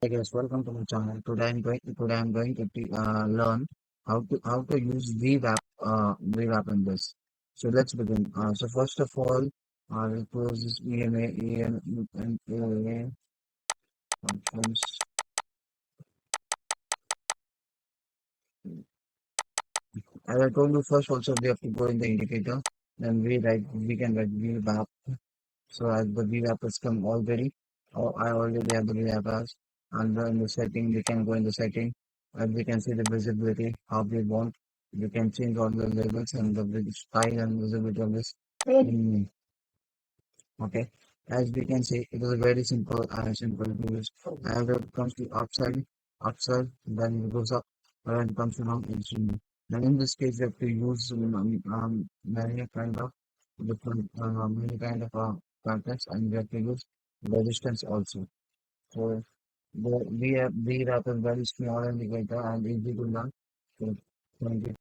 Hey guys, welcome to my channel. Today I'm going to learn how to use VWAP in this. So let's begin. So first of all, we'll close this EMA functions. As I told you first, also we have to go in the indicator. Then we can write VWAP. So as the VWAP has come already, I already have the VWAP as, and in the setting we can go in the setting, and we can see the visibility how we want. We can change all the labels and the style and visibility of this. Okay, as we can see, it is a very simple to use. As it comes to upside, then it goes up. When it comes to down, it's in. Then in this case, we have to use many kind of contacts, and we have to use resistance also. So we have is very small indicator and easy to learn. So, thank you.